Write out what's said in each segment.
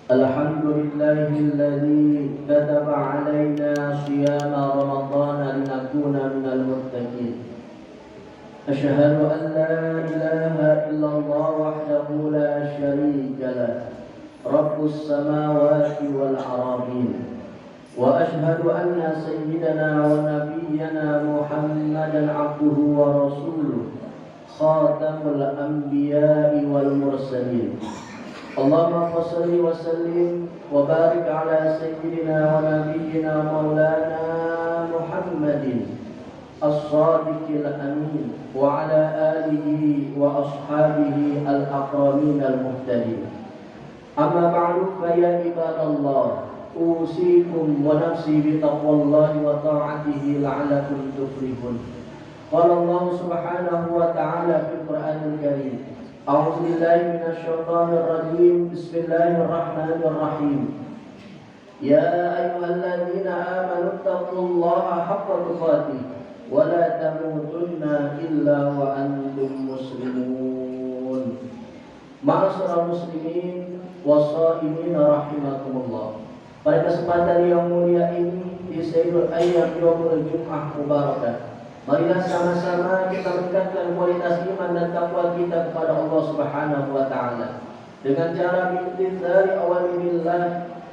الحمد لله الذي كتب علينا صيام رمضان لنكون من المتقين. أشهد أن لا إله إلا الله وحده لا شريك له رب السماوات والأراضين، وأشهد أن سيدنا ونبينا محمدا عبده ورسوله خاتم الأنبياء والمرسلين. اللهم صل وسلم وبارك على سيدنا ونبينا مولانا محمد الصادق الأمين وعلى آله وأصحابه الأكرمين المهتدين. أما بعد فيا عباد الله، أوصيكم ونفسي بتقوى الله وطاعته لعلكم تفلحون. قال الله سبحانه وتعالى في القرآن الكريم: أعوذ بالله من الشيطان الرجيم. بسم الله الرحمن الرحيم. يا أيها الذين آمنوا اتقوا الله حق تقاته ولا تموتن إلا وأنتم مسلمون. Ma'asyiral muslimin wassaimin rahimakumullah. Pada kesempatan yang mulia ini di Sayyidul Ayyam Yaumul Jum'ah Mubarakah, marilah sama-sama kita meningkatkan kualitas iman dan takwa kita kepada Allah Subhanahu wa taala dengan cara bimtithali awamirillah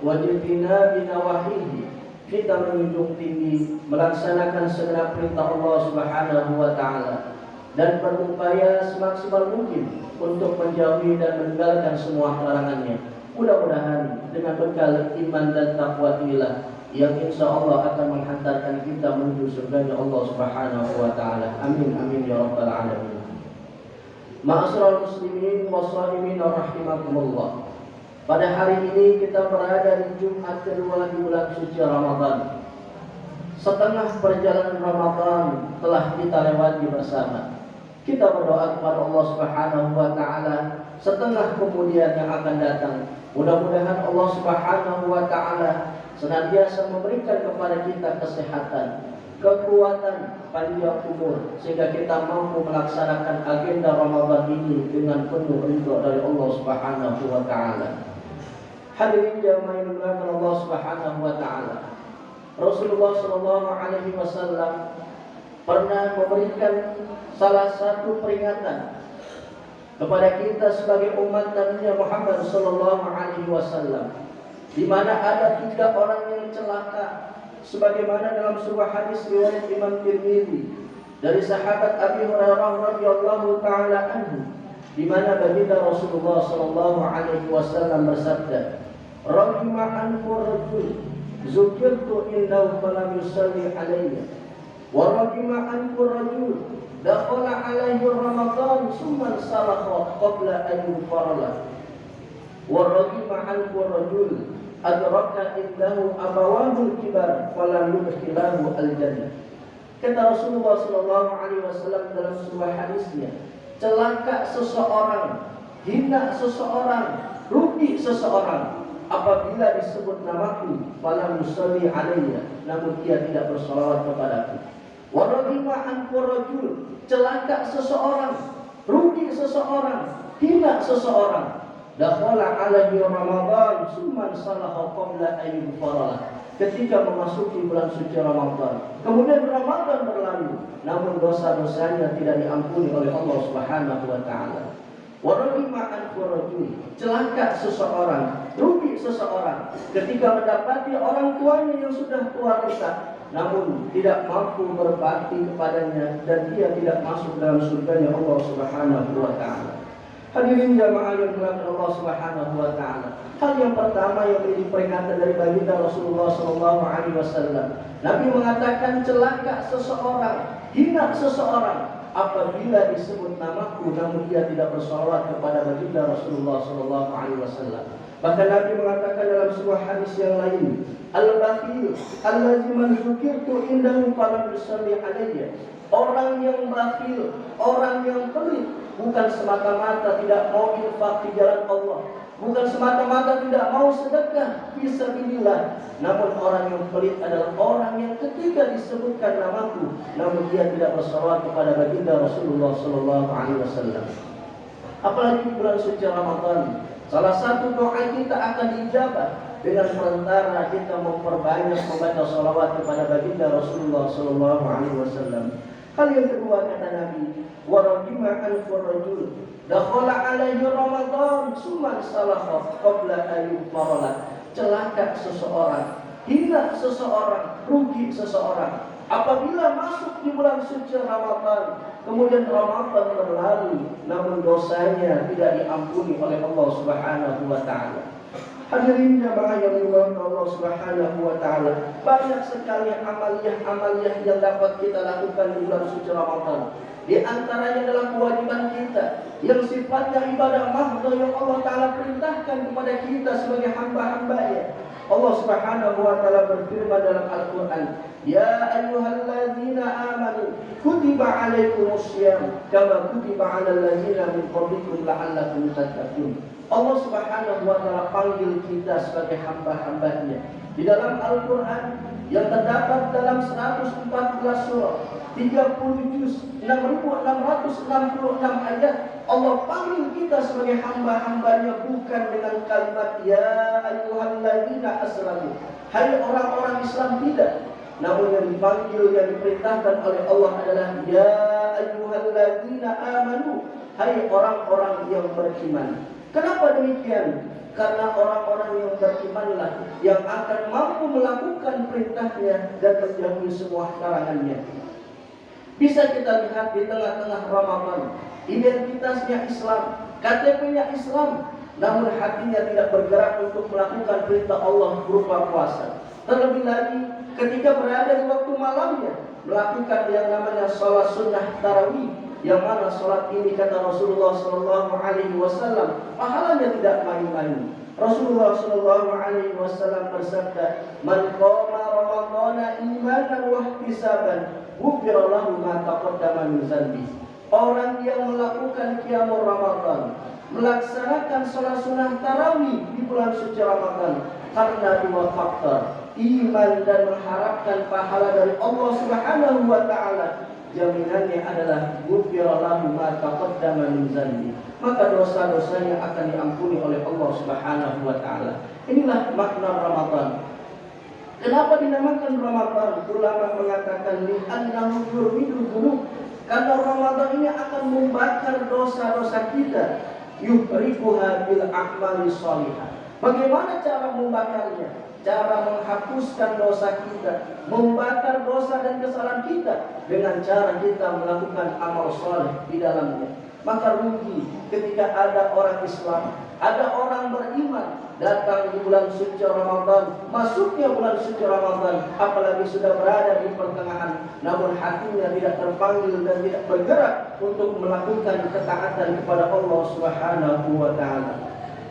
wa jitinabi nawahihi. Kita menjunjung tinggi melaksanakan segenap perintah Allah Subhanahu wa taala dan berupaya semaksimal mungkin untuk menjauhi dan meninggalkan semua larangannya. Mudah-mudahan dengan bekal iman dan takwa inilah yang insya Allah akan menghantarkan kita menuju surganya Allah Subhanahu wa taala. Amin amin ya rabbal alamin. Ma'asyiral muslimin wassaimin rahimakumullah. Pada hari ini kita berada di Jumat kedua di bulan suci Ramadan. Setengah perjalanan Ramadan telah kita lewati bersama. Kita berdoa kepada Allah Subhanahu wa taala setengah kemudian yang akan datang. Mudah-mudahan Allah Subhanahu wa taala senantiasa memberikan kepada kita kesehatan, kekuatan, panjang umur sehingga kita mampu melaksanakan agenda Ramadan ini dengan penuh ridha dari Allah Subhanahu wa taala. Hadirin jamaah yang dimuliakan Allah Subhanahu wa taala. Rasulullah sallallahu alaihi wasallam pernah memberikan salah satu peringatan kepada kita sebagai umat Nabi Muhammad sallallahu alaihi wasallam, di mana ada 3 orang yang celaka, sebagaimana dalam sebuah hadis riwayat Imam Tirmidzi dari sahabat Abi Hurairah radhiyallahu taala anhu, di mana baginda Rasulullah sallallahu alaihi wasallam bersabda, "Rahima anfu rajul zukirtu indahu falam yusalli alayya, wa rahima anfu rajul dakhala alaihi Ramadan summa salakha qabla an yufarala, wa rahima anfu rajul adraka indahu abawahu kibar falam yudkhilahu al-jannah." Kata Rasulullah sallallahu alaihi wasallam dalam sebuah hadisnya, celaka seseorang, hina seseorang, rugi seseorang apabila disebut namaku falam yusalli alayya, namun ia tidak bersalawat kepadaku. Wa rahima anfu rajul, celaka seseorang, rugi seseorang, hina seseorang, dakhala alaihi Ramadan summan salaha qabla an yufarala, ketika memasuki bulan suci Ramadan, kemudian Ramadan berlalu namun dosa-dosanya tidak diampuni oleh Allah Subhanahu wa taala. Wa rahima anfu rajul, celaka seseorang, rugi seseorang ketika mendapati orang tuanya yang sudah tua renta namun tidak mampu berbakti kepadanya dan dia tidak masuk dalam surganya Allah Subhanahu wa taala. Hadirin jamaah yang dimuliakan Allah Subhanahu wa taala. Hal yang pertama yang menjadi peringatan dari baginda Rasulullah sallallahu alaihi wasallam, Nabi mengatakan celaka seseorang, hina seseorang apabila disebut namaku namun dia tidak bersalawat kepada baginda Rasulullah sallallahu alaihi wasallam. Bahkan Nabi mengatakan dalam sebuah hadis yang lain, al-bakhil allazi man dzukirtu indahu falam yusalli alayya. Orang yang bakhil, orang yang pelit, bukan semata-mata tidak mau infak di jalan Allah, bukan semata-mata tidak mau sedekah fisabilillah, namun orang yang pelit adalah orang yang ketika disebutkan namaku namun dia tidak bersalawat kepada baginda Rasulullah sallallahu alaihi wasallam. Apalagi bulan suci Ramadan Salah satu doa kita akan dijabah dengan perantara kita memperbanyak membaca salawat kepada baginda Rasulullah sallallahu alaihi wasallam. Hal yang kedua kata Nabi, wa rajima al-rajul dakhala alaihi Ramadan summa salaha qabla ayyub farala. Celaka seseorang, hina seseorang, rugi seseorang apabila masuk di bulan suci Ramadan, kemudian Ramadan berlalu namun dosanya tidak diampuni oleh Allah Subhanahu wa taala. Hadirin jamaah yang dimuliakan Allah Subhanahu wa taala, banyak sekali amaliyah-amaliyah yang dapat kita lakukan di bulan suci Ramadan. Di antaranya adalah kewajiban kita yang sifatnya ibadah mahdoh yang Allah taala perintahkan kepada kita sebagai hamba-hambanya. Allah Subhanahu wa taala berfirman dalam Al-Qur'an, "Ya ayyuhalladzina amanu kutiba 'alaikumussyam kama kutiba 'alal ladzina min qablikum la'allakum tattaqun." Allah Subhanahu wa taala panggil kita sebagai hamba-hambanya. Di dalam Al-Qur'an yang terdapat dalam 114 surah, 30 juz, 6.666 ayat, Allah panggil kita sebagai hamba-hambanya bukan dengan kalimat ya ayyuhalladzina aslamu, hai orang-orang Islam, tidak. Namun yang dipanggil, yang diperintahkan oleh Allah adalah ya ayyuhalladzina amanu, hai orang-orang yang beriman. Kenapa demikian? Karena orang-orang yang berimanlah yang akan mampu melakukan perintahnya dan menjauhi semua larangannya. Bisa kita lihat di tengah-tengah Ramadan, identitasnya Islam, KTP-nya Islam, namun hatinya tidak bergerak untuk melakukan perintah Allah berupa puasa. Terlebih lagi ketika berada di waktu malamnya, melakukan yang namanya sholat sunnah tarawih, yang mana sholat ini kata Rasulullah sallallahu alaihi wasallam pahalanya tidak main-main. Rasulullah sallallahu alaihi wasallam bersabda, "Man qama ramadhana imanan wa ihtisaban, ghufira lahu ma taqaddama min dzanbi." Orang yang melakukan qiyamul Ramadan, melaksanakan sholat sunnah tarawih di bulan suci Ramadan karena dua faktor, iman dan mengharapkan pahala dari Allah Subhanahu wa taala, jaminannya adalah ghufira lahu ma taqaddama min dzanbi, maka dosa-dosanya akan diampuni oleh Allah Subhanahu wa taala. Inilah makna Ramadan. Kenapa dinamakan Ramadan? Ulama mengatakan li'annahu yurmidu dzunub, karena Ramadan ini akan membakar dosa-dosa kita, yuhriquha bil a'mali shalihah. Bagaimana cara membakarnya? Cara menghapuskan dosa kita, membakar dosa dan kesalahan kita dengan cara kita melakukan amal soleh di dalamnya. Maka rugi ketika ada orang Islam, ada orang beriman datang di bulan suci Ramadan, masuknya bulan suci Ramadan, apalagi sudah berada di pertengahan, namun hatinya tidak terpanggil dan tidak bergerak untuk melakukan ketaatan kepada Allah Subhanahu wa taala.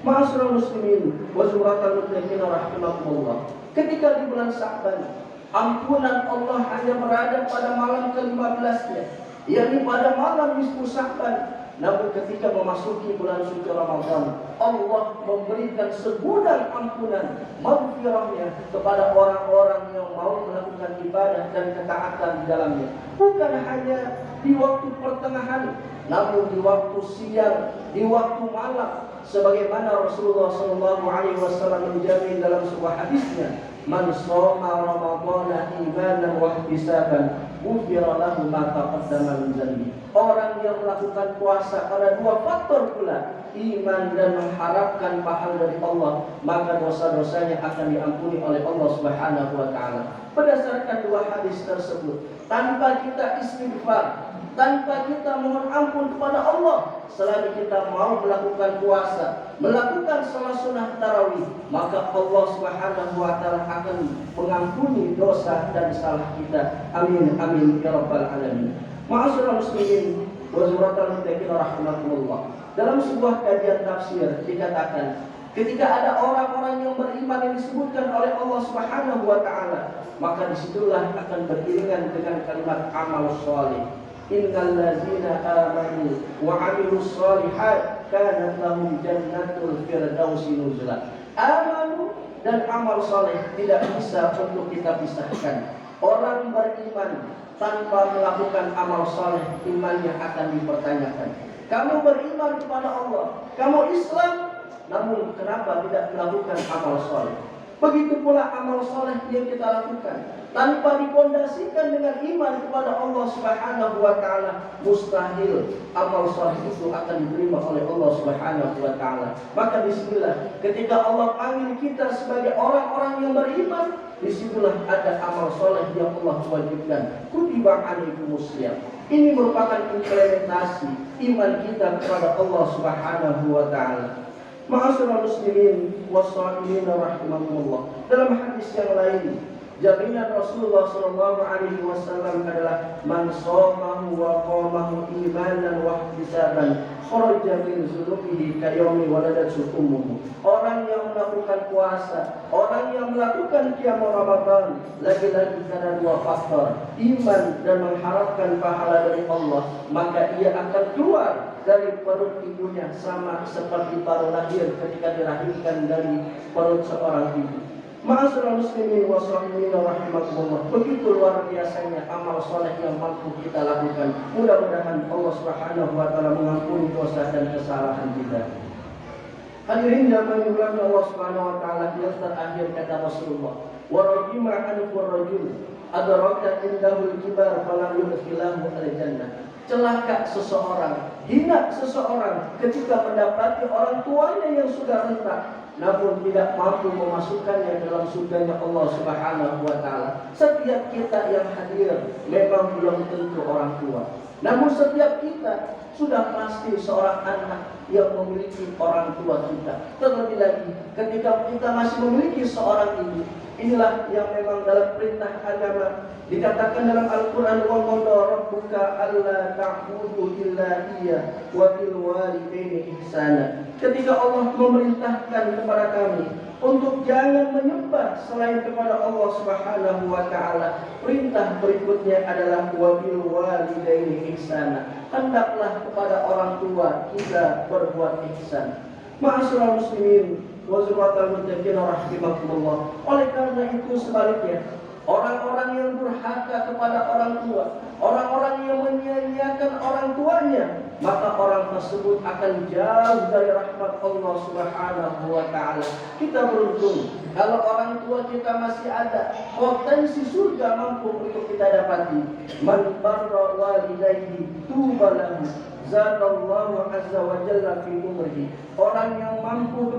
Ma'asyiral muslimin wa zumratal muttaqin rahimakumullah. Ketika di bulan Sya'ban, ampunan Allah hanya berada pada malam ke-15-nya, yakni pada malam nisfu Sya'ban. Namun ketika memasuki bulan suci Ramadan, Allah memberikan segudang ampunan, maghfirahnya kepada orang-orang yang mau melakukan ibadah dan ketaatan di dalamnya. Bukan hanya di waktu pertengahan, namun di waktu siang, di waktu malam, sebagaimana Rasulullah SAW menjamin dalam sebuah hadisnya, "Man shoma Ramadhana imanan wa ihtisaban, ghufira lahu ma taqaddama min dzanbi." Orang yang melakukan puasa karena dua faktor pula, iman dan mengharapkan pahala dari Allah, maka dosa-dosanya akan diampuni oleh Allah Subhanahu wa taala. Berdasarkan dua hadis tersebut, tanpa kita istighfar, tanpa kita mohon ampun kepada Allah, selagi kita mau melakukan puasa, melakukan sholat sunnah tarawih, maka Allah Subhanahu wa taala akan mengampuni dosa dan salah kita. Amin amin ya rabbal alamin. Ma'asyiral muslimin wa zumratal muttaqin rahimakumullah. Dalam sebuah kajian tafsir dikatakan, ketika ada orang-orang yang beriman yang disebutkan oleh Allah Subhanahu wa taala, maka disitulah akan beriringan dengan kalimat amal saleh. Innal ladzina amanu wa 'amilus shalihat kanat lahum jannatul firdausi nuzula. Amanu dan amal saleh tidak bisa untuk kita pisahkan. Orang beriman tanpa melakukan amal saleh, imannya akan dipertanyakan. Kamu beriman kepada Allah, kamu Islam, namun kenapa tidak melakukan amal soleh? Begitu pula amal soleh yang kita lakukan tanpa dipondasikan dengan iman kepada Allah Subhanahu wa taala, mustahil amal soleh itu akan diterima oleh Allah Subhanahu wa taala. Maka bismillah, ketika Allah panggil kita sebagai orang-orang yang beriman, disitulah ada amal soleh yang Allah wajibkan. Kutiba alaikumusiyam. Ini merupakan implementasi iman kita kepada Allah Subhanahu wa taala. Ma'asyiral muslimin wassalimin rahimakumullah. Dalam hadis yang lain, jaminan Rasulullah sallallahu alaihi wasallam adalah man shamahu wa qamahu imanan wa ihtisaban kharaja min dzunubihi kayaumi waladatu ummuhu. Orang yang melakukan puasa, orang yang melakukan qiyam Ramadan, lagi-lagi karena dua faktor, iman dan mengharapkan pahala dari Allah, maka ia akan keluar dari perut ibunya sama seperti baru lahir ketika dilahirkan dari perut seorang ibu. Ma'asyiral muslimin wa sahbihi rahimakumullah. Begitu luar biasanya amal soleh yang mampu kita lakukan. Mudah-mudahan Allah Subhanahu wa taala mengampuni dosa dan kesalahan kita. Hadirin yang dimuliakan Allah Subhanahu wa taala, yang terakhir kata Rasulullah, wa rajima anhu rajul adraka indahul kibar falam yudkhilahu al-jannah. Celaka seseorang, hina seseorang ketika mendapati orang tuanya yang sudah renta, namun tidak mampu memasukkannya dalam surganya Allah Subhanahu wa taala. Setiap kita yang hadir memang belum tentu orang tua, namun setiap kita sudah pasti seorang anak yang memiliki orang tua kita. Terlebih lagi ketika kita masih memiliki seorang ibu. Inilah yang memang dalam perintah agama dikatakan dalam Al-Quran, wa qada rabbuka alla ta'budu illa iyyah wa bil walidaini ihsana. Ketika Allah memerintahkan kepada kami untuk jangan menyembah selain kepada Allah Subhanahu wa taala, perintah berikutnya adalah wa bil walidaini ihsana. Hendaklah kepada orang tua kita berbuat ihsan. Ma'asyiral muslimin wa zuratal muttaqin rahimakumullah. Oleh karena itu sebaliknya, orang-orang yang durhaka kepada orang tua, orang-orang yang menyia-nyiakan orang tuanya, maka orang tersebut akan jauh dari rahmat Allah Subhanahu wa taala. Kita beruntung kalau orang tua kita masih ada, potensi surga mampu untuk kita dapati. Man barra walidayhi tubalahu zadallahu azza wa jalla fi umrihi. Orang yang mampu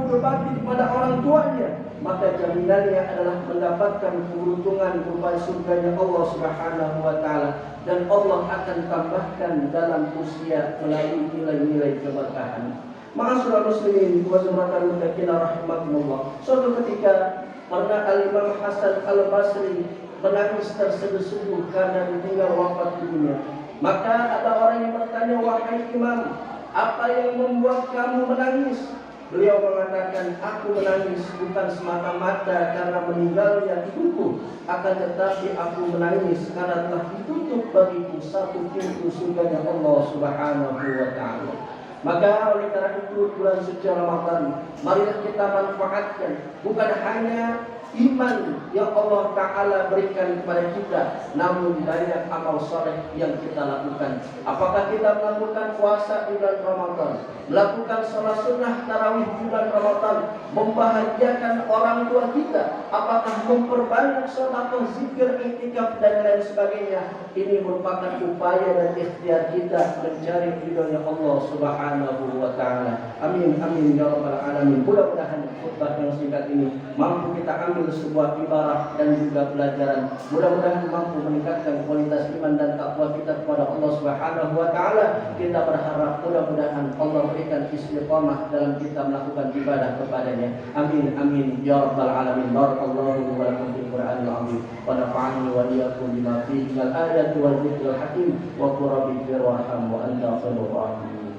berbakti kepada orang tuanya, maka jaminannya adalah mendapatkan keberuntungan berupa surganya Allah Subhanahu wa taala, dan Allah akan tambahkan dalam usia melalui nilai-nilai keberkahan. Ma'asyiral muslimin wa zumratal muttaqin rahimakumullah. Suatu ketika pernah Al-Imam Hasan Al-Basri menangis terseduh-seduh karena ditinggal wafat dunia. Maka ada orang yang bertanya, wahai imam, apa yang membuat kamu menangis? Beliau mengatakan, aku menangis bukan semata-mata karena meninggalnya ibuku, akan tetapi aku menangis karena telah ditutup bagiku satu pintu surganya Allah Subhanahu wa taala. Maka oleh karena itu bulan suci Ramadan, marilah kita manfaatkan bukan hanya iman yang Allah Ta'ala berikan kepada kita, namun banyak amal soleh yang kita lakukan. Apakah kita melakukan puasa di bulan Ramadan, melakukan sholat sunnah tarawih di bulan Ramadan, membahagiakan orang tua kita, apakah memperbanyak sedekah, zikir, iktikaf dan lain sebagainya. Ini merupakan upaya dan ikhtiar kita mencari ridhonya Allah Subhanahu wa taala. Amin amin ya rabbal alamin. Mudah-mudahan khutbah yang singkat ini mampu kita ambil sebuah ibarat dan juga pelajaran. Mudah-mudahan mampu meningkatkan kualitas iman dan takwa kita kepada Allah Subhanahu wa taala. Kita berharap mudah-mudahan Allah berikan istiqamah dalam kita melakukan ibadah kepadanya. Amin amin ya rabbal alamin. Barakallahu wa lakum fil Qur'anil azim wa nafa'ani wa iyyakum bima fihi minal ayati wal dzikril hakim wa qur rabbi irham wa anta khairur rahimin.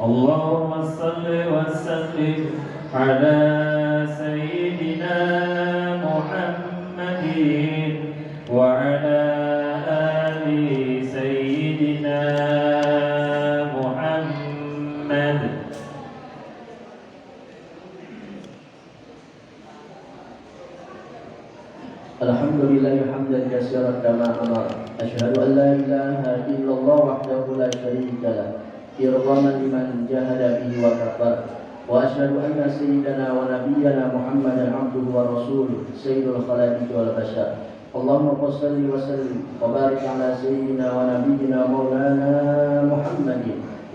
Allahumma salli wa sallim ala sayyidina Muhammadin wa ala ali sayyidina Muhammad. Alhamdulillah hamdan katsiran kama amara. Asyhadu an la ilaha illallah wahdahu la syarika lah إرغاما لمن جاهد به وكفر وأشهد أن سيدنا ونبينا محمدا عبده ورسوله سيد الخلائق والبشر اللهم صل وسلم وبارك على سيدنا ونبينا مولانا محمد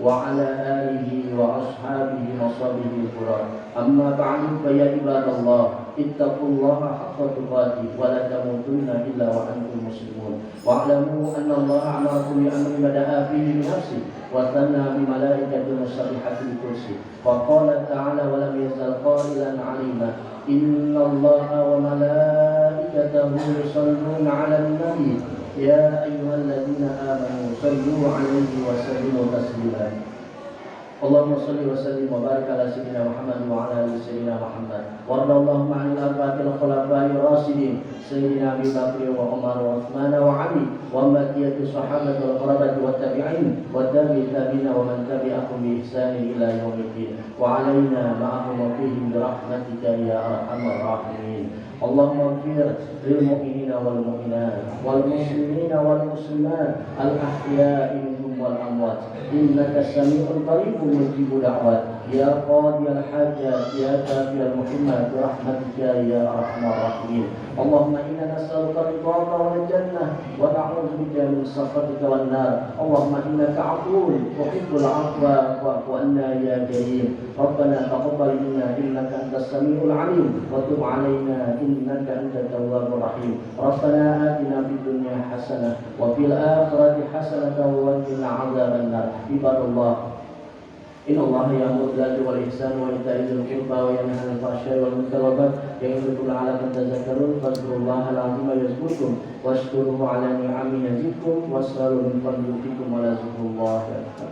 وعلى آله وأصحابه وصحبه الكرام أما بعد فيا عباد الله اتقوا الله حق تقاته ولا تموتن إلا وأنتم مسلمون واعلموا أن الله أمركم بأمر بدأ فيه بنفسه وثنى بملائكة مسبحة الكرسي وقال تعالى ولم يزل قائلا عليما إن الله وملائكته يصلون على النبي يا أيها الذين آمنوا صلوا عليه وسلموا تسليما اللهم صل وسلم وبارك على سيدنا محمد وعلى آل سيدنا محمد وارض اللهم عن الأربعة الخلفاء الراشدين سيدنا أبي بكر وعمر وعثمان وعلي وبقية الصحابة والقرابة والتابعين والتابعين التابعين ومن تبعهم بإحسان إلى يوم الدين وعلينا معهم وفيهم برحمتك يا أرحم الراحمين اللهم اغفر للمؤمنين والمؤمنات والمسلمين والمسلمات الأحياء منهم والأموات إنك سميع قريب مجيب دعوات يا قاضي الحاجات يا كافي المحمات برحمتك يا أرحم الراحمين اللهم إنا نسألك رضاك والجنة ونعوذ بك من سخطك والنار اللهم إنك عفو تحب العفو فاعف عنا يا كريم ربنا تقبل منا إنك أنت السميع العليم وتب علينا إنك أنت التواب الرحيم ربنا آتنا في الدنيا حسنة وفي الآخرة حسنة وقنا عذاب النار عباد الله إن الله يأمر بالعدل والإحسان وإيتاء ذي القربى وينهى عن الفحشاء والمنكر والبغي يعظكم لعلكم تذكرون فاذكروا الله العظيم يذكركم واشكروه على نعمه يزدكم واسألوا من فضله يؤتكم ولذكر الله أكبر